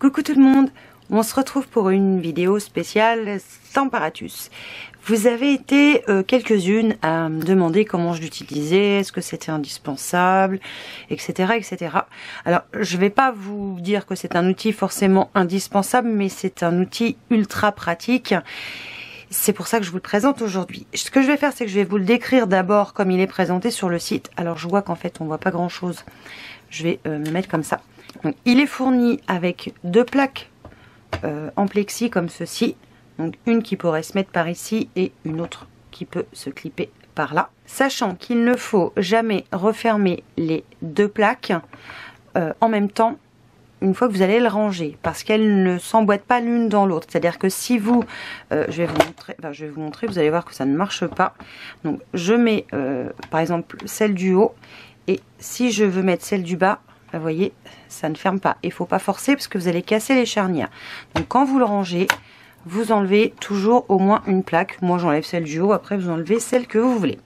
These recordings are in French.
Coucou tout le monde, on se retrouve pour une vidéo spéciale Stamparatus. Vous avez été quelques-unes à me demander comment je l'utilisais, est-ce que c'était indispensable, etc., etc. Alors, je vais pas vous dire que c'est un outil forcément indispensable, mais c'est un outil ultra pratique. C'est pour ça que je vous le présente aujourd'hui. Ce que je vais faire, c'est que je vais vous le décrire d'abord comme il est présenté sur le site. Alors, je vois qu'en fait, on voit pas grand-chose. Je vais me mettre comme ça. Donc, il est fourni avec deux plaques en plexi comme ceci. Donc, une qui pourrait se mettre par ici et une autre qui peut se clipper par là. Sachant qu'il ne faut jamais refermer les deux plaques en même temps une fois que vous allez le ranger, parce qu'elles ne s'emboîtent pas l'une dans l'autre. C'est-à-dire que si vous, je vais vous montrer, vous allez voir que ça ne marche pas. Donc, je mets par exemple celle du haut, et si je veux mettre celle du bas, vous voyez, ça ne ferme pas. Il ne faut pas forcer parce que vous allez casser les charnières. Donc, quand vous le rangez, vous enlevez toujours au moins une plaque. Moi, j'enlève celle du haut. Après, vous enlevez celle que vous voulez.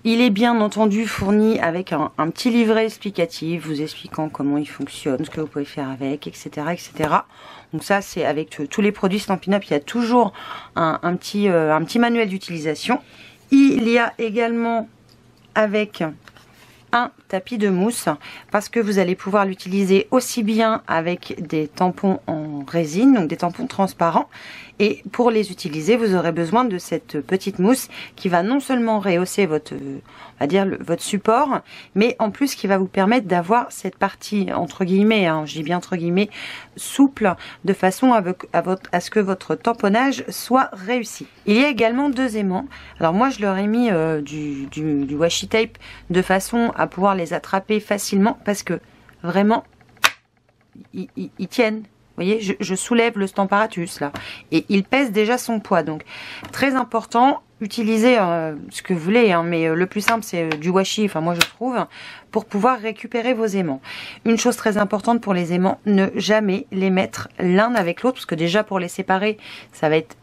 Il est bien entendu fourni avec un petit livret explicatif, vous expliquant comment il fonctionne, ce que vous pouvez faire avec, etc., etc. Donc ça, c'est avec tous les produits Stampin' Up, il y a toujours un petit manuel d'utilisation. Il y a également avec un tapis de mousse, parce que vous allez pouvoir l'utiliser aussi bien avec des tampons en résine, donc des tampons transparents, et pour les utiliser vous aurez besoin de cette petite mousse qui va non seulement rehausser votre, on va dire votre support, mais en plus qui va vous permettre d'avoir cette partie entre guillemets, je dis bien entre guillemets, souple, de façon à ce que votre tamponnage soit réussi. Il y a également deux aimants. Alors moi je leur ai mis du washi tape de façon à pouvoir les attraper facilement, parce que vraiment ils tiennent. Vous voyez, je soulève le Stamparatus là, et il pèse déjà son poids. Donc très important, utilisez ce que vous voulez, mais le plus simple c'est du washi, enfin moi je trouve, pour pouvoir récupérer vos aimants. Une chose très importante pour les aimants, ne jamais les mettre l'un avec l'autre, parce que déjà pour les séparer ça va être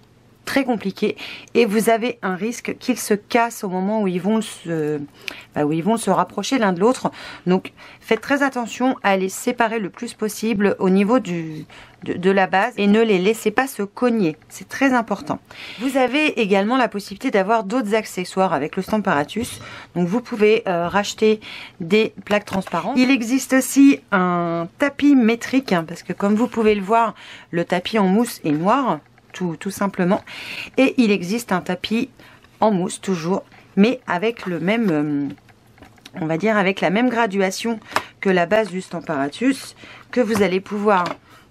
très compliqué, et vous avez un risque qu'ils se cassent au moment où ils vont se rapprocher l'un de l'autre. Donc faites très attention à les séparer le plus possible au niveau de la base, et ne les laissez pas se cogner, c'est très important. Vous avez également la possibilité d'avoir d'autres accessoires avec le Stamparatus. Donc vous pouvez racheter des plaques transparentes. Il existe aussi un tapis métrique, parce que comme vous pouvez le voir, le tapis en mousse est noir, tout simplement, et il existe un tapis en mousse toujours, mais avec le même on va dire avec la même graduation que la base du Stamparatus, que vous allez pouvoir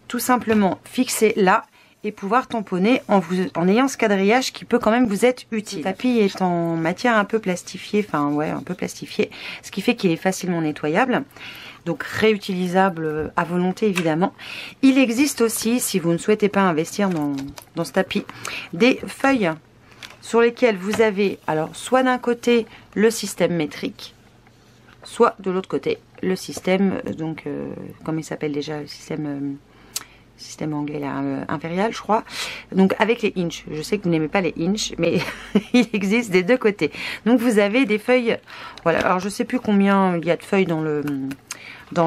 tout simplement fixer là et pouvoir tamponner en ayant ce quadrillage qui peut quand même vous être utile. Le tapis est en matière un peu plastifiée, enfin ouais, un peu plastifiée, ce qui fait qu'il est facilement nettoyable, donc réutilisable à volonté évidemment. Il existe aussi, si vous ne souhaitez pas investir dans ce tapis, des feuilles sur lesquelles vous avez, alors soit d'un côté le système métrique, soit de l'autre côté le système, donc comment il s'appelle déjà, le système anglais là, impérial je crois, donc avec les inches. Je sais que vous n'aimez pas les inches, mais il existe des deux côtés. Donc vous avez des feuilles, voilà, alors je sais plus combien il y a de feuilles dans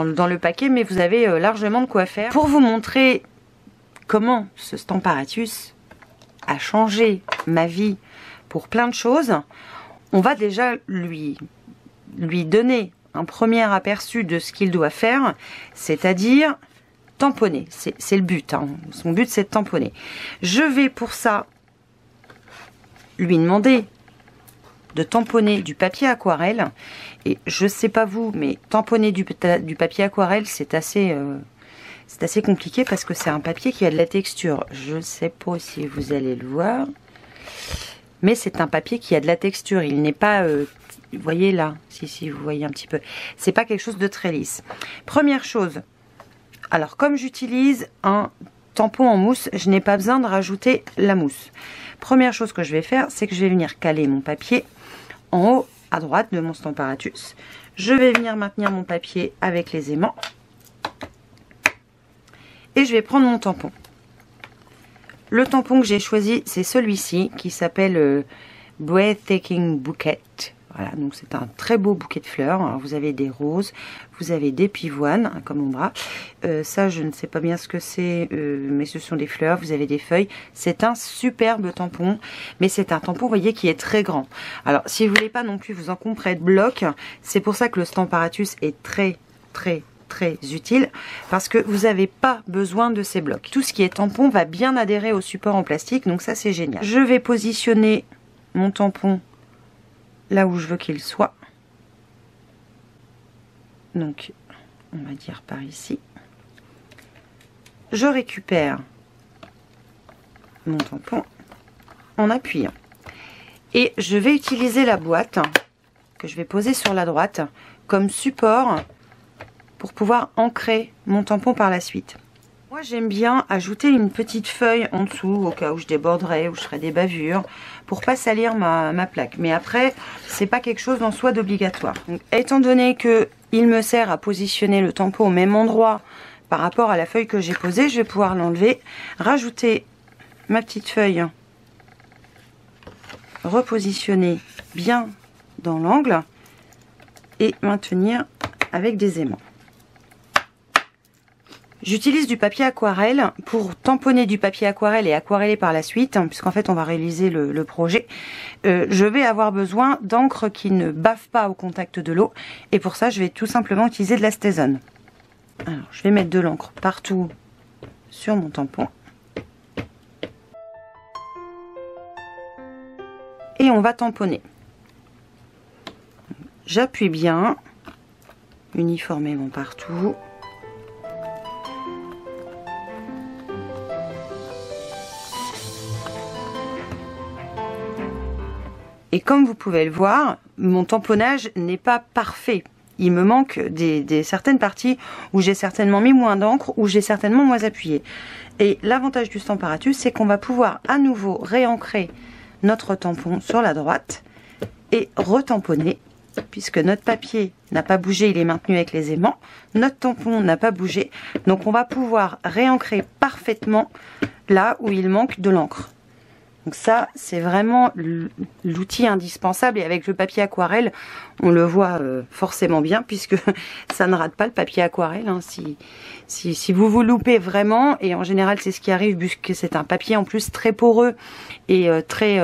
le paquet, mais vous avez largement de quoi faire. Pour vous montrer comment ce Stamparatus a changé ma vie pour plein de choses, on va déjà lui donner un premier aperçu de ce qu'il doit faire, c'est-à-dire tamponner. C'est le but, son but c'est de tamponner. Je vais pour ça lui demander de tamponner du papier aquarelle, et je sais pas vous, mais tamponner du papier aquarelle c'est assez compliqué, parce que c'est un papier qui a de la texture. Je ne sais pas si vous allez le voir, mais c'est un papier qui a de la texture, il n'est pas vous voyez là, si vous voyez un petit peu, c'est pas quelque chose de très lisse. Première chose, alors comme j'utilise un tampon en mousse, je n'ai pas besoin de rajouter la mousse. Première chose que je vais faire, c'est que je vais venir caler mon papier en haut à droite de mon Stamparatus. Je vais venir maintenir mon papier avec les aimants, et je vais prendre mon tampon. Le tampon que j'ai choisi, c'est celui-ci qui s'appelle Breathtaking Bouquet. Voilà, donc c'est un très beau bouquet de fleurs. Alors, vous avez des roses, vous avez des pivoines, hein, comme mon bras. Ça, je ne sais pas bien ce que c'est, mais ce sont des fleurs. Vous avez des feuilles. C'est un superbe tampon, mais c'est un tampon, vous voyez, qui est très grand. Alors, si vous voulez pas non plus vous encombrer de blocs, c'est pour ça que le Stamparatus est très utile, parce que vous n'avez pas besoin de ces blocs. Tout ce qui est tampon va bien adhérer au support en plastique, donc ça, c'est génial. Je vais positionner mon tampon là où je veux qu'il soit. Donc, on va dire par ici. Je récupère mon tampon en appuyant. Et je vais utiliser la boîte que je vais poser sur la droite comme support pour pouvoir ancrer mon tampon par la suite. Moi, j'aime bien ajouter une petite feuille en dessous au cas où je déborderais ou je ferais des bavures pour pas salir ma plaque. Mais après, c'est pas quelque chose en soi d'obligatoire. Étant donné que il me sert à positionner le tampon au même endroit par rapport à la feuille que j'ai posée, je vais pouvoir l'enlever, rajouter ma petite feuille, repositionner bien dans l'angle et maintenir avec des aimants. J'utilise du papier aquarelle pour tamponner du papier aquarelle et aquareller par la suite, hein, puisqu'en fait on va réaliser le projet. Je vais avoir besoin d'encre qui ne bave pas au contact de l'eau, et pour ça je vais tout simplement utiliser de la Stazone. Alors je vais mettre de l'encre partout sur mon tampon. Et on va tamponner. J'appuie bien, uniformément partout. Et comme vous pouvez le voir, mon tamponnage n'est pas parfait. Il me manque certaines parties où j'ai certainement mis moins d'encre, où j'ai certainement moins appuyé. Et l'avantage du Stamparatus, c'est qu'on va pouvoir à nouveau réancrer notre tampon sur la droite et retamponner, puisque notre papier n'a pas bougé, il est maintenu avec les aimants. Notre tampon n'a pas bougé, donc on va pouvoir réancrer parfaitement là où il manque de l'encre. Donc ça, c'est vraiment l'outil indispensable, et avec le papier aquarelle, on le voit forcément bien, puisque ça ne rate pas le papier aquarelle, hein, si vous vous loupez vraiment, et en général c'est ce qui arrive, puisque c'est un papier en plus très poreux et très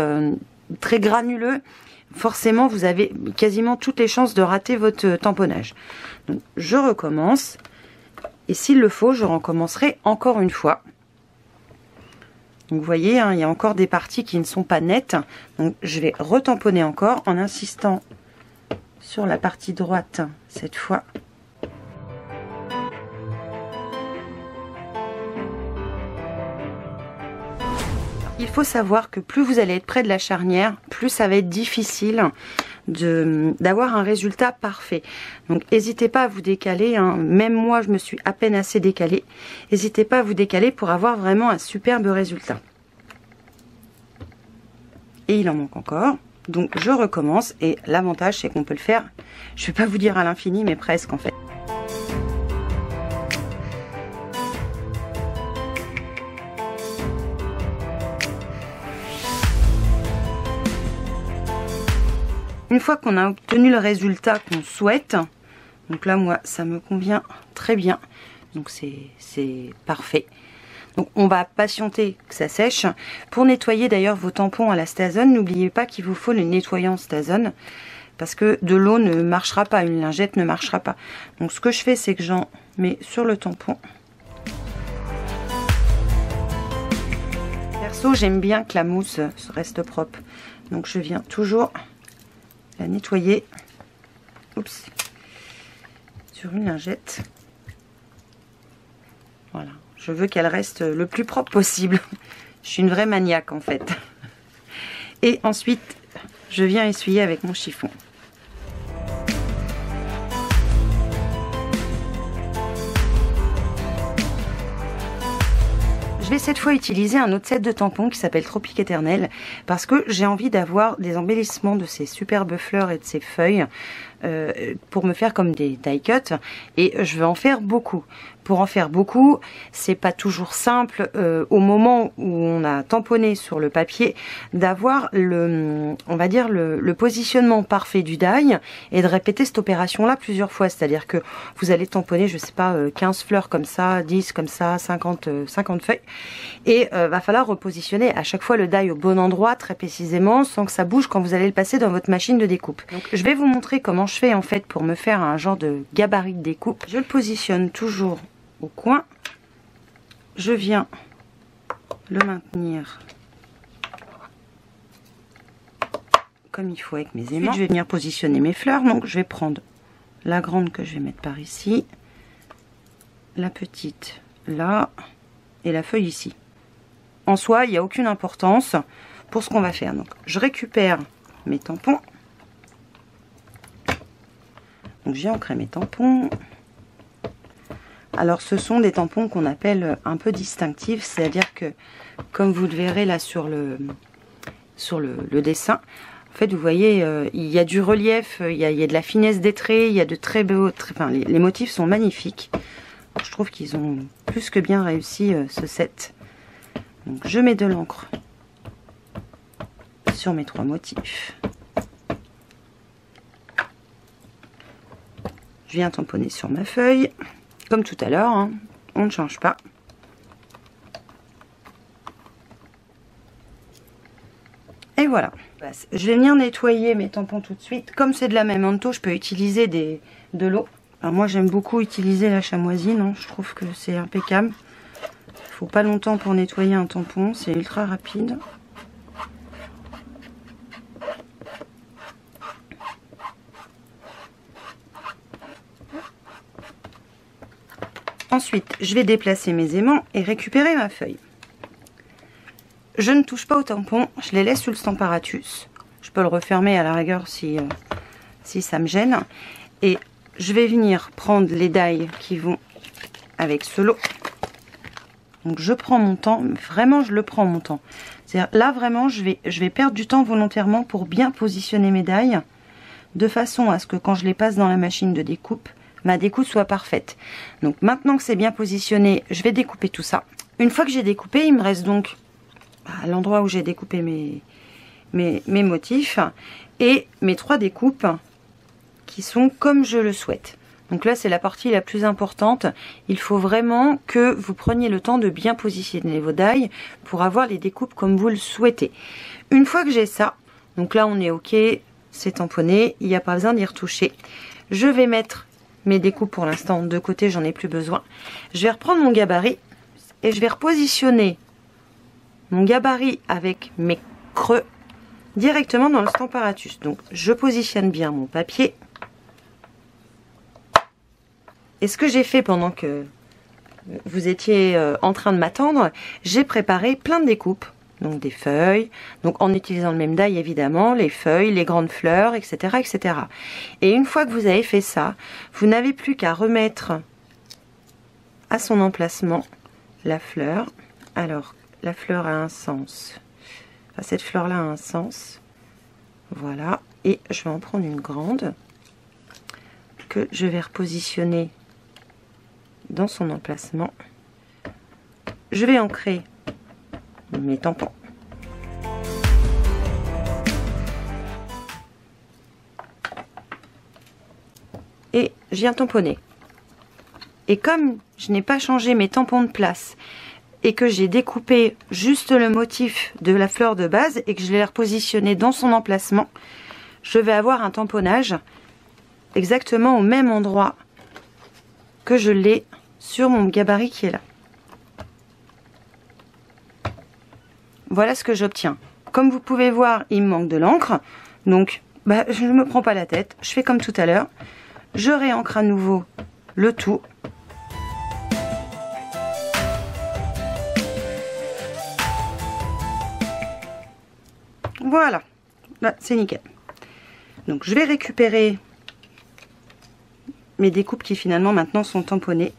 granuleux, forcément vous avez quasiment toutes les chances de rater votre tamponnage. Donc je recommence, et s'il le faut, je recommencerai encore une fois. Donc vous voyez, hein, il y a encore des parties qui ne sont pas nettes. Donc je vais retamponner encore en insistant sur la partie droite cette fois. Il faut savoir que plus vous allez être près de la charnière, plus ça va être difficile d'avoir un résultat parfait. Donc n'hésitez pas à vous décaler, hein. Même moi je me suis à peine assez décalée. N'hésitez pas à vous décaler pour avoir vraiment un superbe résultat. Et il en manque encore, donc je recommence, et l'avantage c'est qu'on peut le faire, je vais pas vous dire à l'infini, mais presque en fait. Une fois qu'on a obtenu le résultat qu'on souhaite, donc là moi ça me convient très bien, donc c'est parfait. Donc on va patienter que ça sèche. Pour nettoyer d'ailleurs vos tampons à la Stazone, n'oubliez pas qu'il vous faut le nettoyant Stazone, parce que de l'eau ne marchera pas, une lingette ne marchera pas. Donc ce que je fais, c'est que j'en mets sur le tampon. Perso, j'aime bien que la mousse reste propre, donc je viens toujours la nettoyer, oups, sur une lingette. Voilà, je veux qu'elle reste le plus propre possible. Je suis une vraie maniaque en fait. Et ensuite, je viens essuyer avec mon chiffon. Je vais cette fois utiliser un autre set de tampons qui s'appelle Tropique Éternel, parce que j'ai envie d'avoir des embellissements de ces superbes fleurs et de ces feuilles pour me faire comme des die cuts, et je vais en faire beaucoup. Pour en faire beaucoup, c'est pas toujours simple au moment où on a tamponné sur le papier d'avoir on va dire le positionnement parfait du die et de répéter cette opération-là plusieurs fois. C'est-à-dire que vous allez tamponner, je sais pas, 15 fleurs comme ça, 10 comme ça, 50 feuilles, et va falloir repositionner à chaque fois le die au bon endroit, très précisément, sans que ça bouge quand vous allez le passer dans votre machine de découpe. Donc je vais vous montrer comment je fais en fait pour me faire un genre de gabarit de découpe. Je le positionne toujours au coin, je viens le maintenir comme il faut avec mes aimants. Ensuite, je vais venir positionner mes fleurs, donc je vais prendre la grande que je vais mettre par ici, la petite là et la feuille ici. En soi, il n'y a aucune importance pour ce qu'on va faire. Donc je récupère mes tampons, donc j'ai ancré mes tampons. Alors ce sont des tampons qu'on appelle un peu distinctifs, c'est-à-dire que comme vous le verrez là sur le dessin, en fait vous voyez il y a du relief, il y a de la finesse des traits, il y a de très beaux traits, enfin les motifs sont magnifiques. Je trouve qu'ils ont plus que bien réussi ce set. Donc je mets de l'encre sur mes 3 motifs. Je viens tamponner sur ma feuille. Comme tout à l'heure, hein, on ne change pas. Et voilà. Je vais venir nettoyer mes tampons tout de suite. Comme c'est de la même manteau, je peux utiliser de l'eau. Alors moi, j'aime beaucoup utiliser la chamoisine. Hein. Je trouve que c'est impeccable. Il ne faut pas longtemps pour nettoyer un tampon. C'est ultra rapide. Ensuite, je vais déplacer mes aimants et récupérer ma feuille. Je ne touche pas au tampon, je les laisse sous le Stamparatus. Je peux le refermer à la rigueur si ça me gêne. Et je vais venir prendre les die qui vont avec ce lot. Donc je prends mon temps, vraiment je le prends mon temps. C'est-à-dire là vraiment je vais perdre du temps volontairement pour bien positionner mes die, de façon à ce que quand je les passe dans la machine de découpe, ma découpe soit parfaite. Donc maintenant que c'est bien positionné, je vais découper tout ça. Une fois que j'ai découpé, il me reste donc à l'endroit où j'ai découpé mes motifs et mes 3 découpes qui sont comme je le souhaite. Donc là c'est la partie la plus importante. Il faut vraiment que vous preniez le temps de bien positionner vos die pour avoir les découpes comme vous le souhaitez. Une fois que j'ai ça, donc là on est ok, c'est tamponné, il n'y a pas besoin d'y retoucher. Je vais mettre mes découpes pour l'instant de côté, j'en ai plus besoin. Je vais reprendre mon gabarit et je vais repositionner mon gabarit avec mes creux directement dans le Stamparatus. Donc je positionne bien mon papier. Et ce que j'ai fait pendant que vous étiez en train de m'attendre, j'ai préparé plein de découpes. Donc des feuilles, donc en utilisant le même die évidemment, les feuilles, les grandes fleurs, etc., etc. Et une fois que vous avez fait ça, vous n'avez plus qu'à remettre à son emplacement la fleur. Alors, la fleur a un sens. Enfin, cette fleur-là a un sens. Voilà. Et je vais en prendre une grande que je vais repositionner dans son emplacement. Je vais ancrer mes tampons. Et je viens tamponner. Et comme je n'ai pas changé mes tampons de place et que j'ai découpé juste le motif de la fleur de base et que je l'ai repositionné dans son emplacement, je vais avoir un tamponnage exactement au même endroit que je l'ai sur mon gabarit qui est là. Voilà ce que j'obtiens. Comme vous pouvez voir, il me manque de l'encre. Donc, je ne me prends pas la tête. Je fais comme tout à l'heure. Je réancre à nouveau le tout. Voilà. Là, c'est nickel. Donc, je vais récupérer mes découpes qui finalement maintenant sont tamponnées.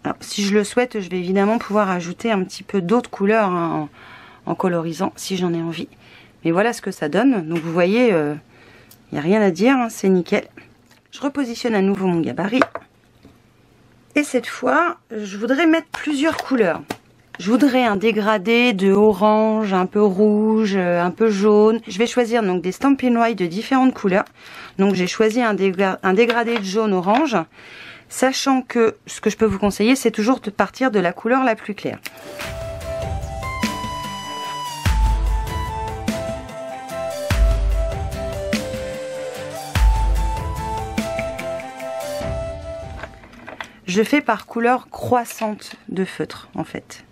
Alors, si je le souhaite, je vais évidemment pouvoir ajouter un petit peu d'autres couleurs en colorisant si j'en ai envie. Mais voilà ce que ça donne. Donc vous voyez, Il n'y a rien à dire, hein, c'est nickel. Je repositionne à nouveau mon gabarit. Et cette fois, je voudrais mettre plusieurs couleurs. Je voudrais un dégradé de orange, un peu rouge, un peu jaune. Je vais choisir donc des Stampin' White de différentes couleurs. Donc j'ai choisi un dégradé de jaune-orange. Sachant que ce que je peux vous conseiller, c'est toujours de partir de la couleur la plus claire. Je fais par couleur croissante de feutre en fait.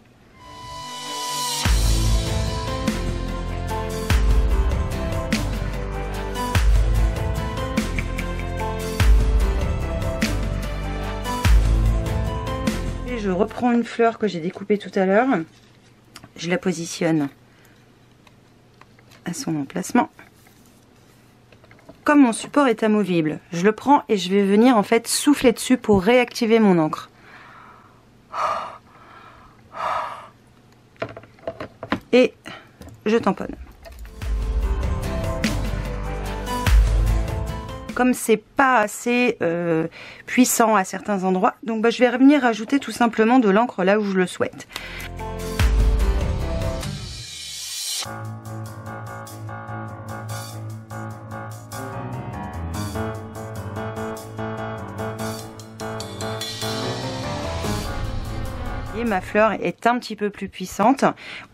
Et je reprends une fleur que j'ai découpée tout à l'heure. Je la positionne à son emplacement. Comme mon support est amovible, je le prends et je vais venir en fait souffler dessus pour réactiver mon encre. Et je tamponne. Comme c'est pas assez puissant à certains endroits, donc je vais revenir rajouter tout simplement de l'encre là où je le souhaite. Ma fleur est un petit peu plus puissante.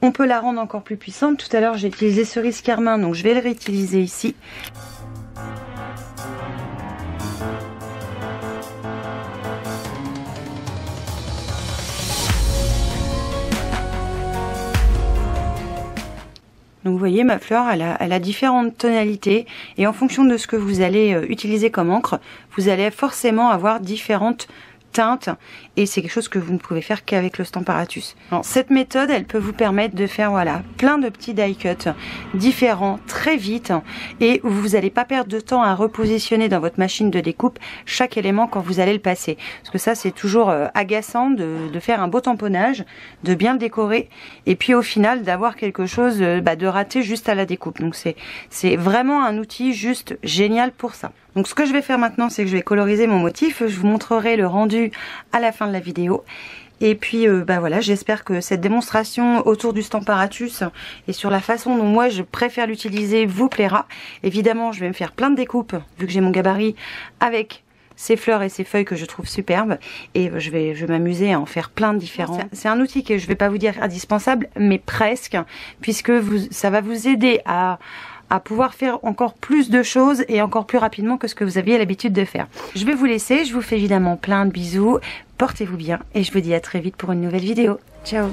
On peut la rendre encore plus puissante. Tout à l'heure j'ai utilisé cerise carmin, donc je vais le réutiliser ici. Donc vous voyez, ma fleur elle a différentes tonalités et en fonction de ce que vous allez utiliser comme encre, vous allez forcément avoir différentes teintes et c'est quelque chose que vous ne pouvez faire qu'avec le Stamparatus. Alors, cette méthode elle peut vous permettre de faire voilà plein de petits die cuts différents très vite et vous n'allez pas perdre de temps à repositionner dans votre machine de découpe chaque élément quand vous allez le passer, parce que ça c'est toujours agaçant de faire un beau tamponnage, de bien le décorer et puis au final d'avoir quelque chose de raté juste à la découpe. Donc c'est vraiment un outil juste génial pour ça. Donc ce que je vais faire maintenant, c'est que je vais coloriser mon motif. Je vous montrerai le rendu à la fin de la vidéo. Et puis voilà, j'espère que cette démonstration autour du Stamparatus et sur la façon dont moi je préfère l'utiliser vous plaira. Évidemment, je vais me faire plein de découpes vu que j'ai mon gabarit avec ces fleurs et ces feuilles que je trouve superbes. Et je vais m'amuser à en faire plein de différents. C'est un outil que je vais pas vous dire indispensable, mais presque, puisque ça va vous aider à pouvoir faire encore plus de choses et encore plus rapidement que ce que vous aviez l'habitude de faire. Je vais vous laisser, je vous fais évidemment plein de bisous, portez-vous bien et je vous dis à très vite pour une nouvelle vidéo. Ciao!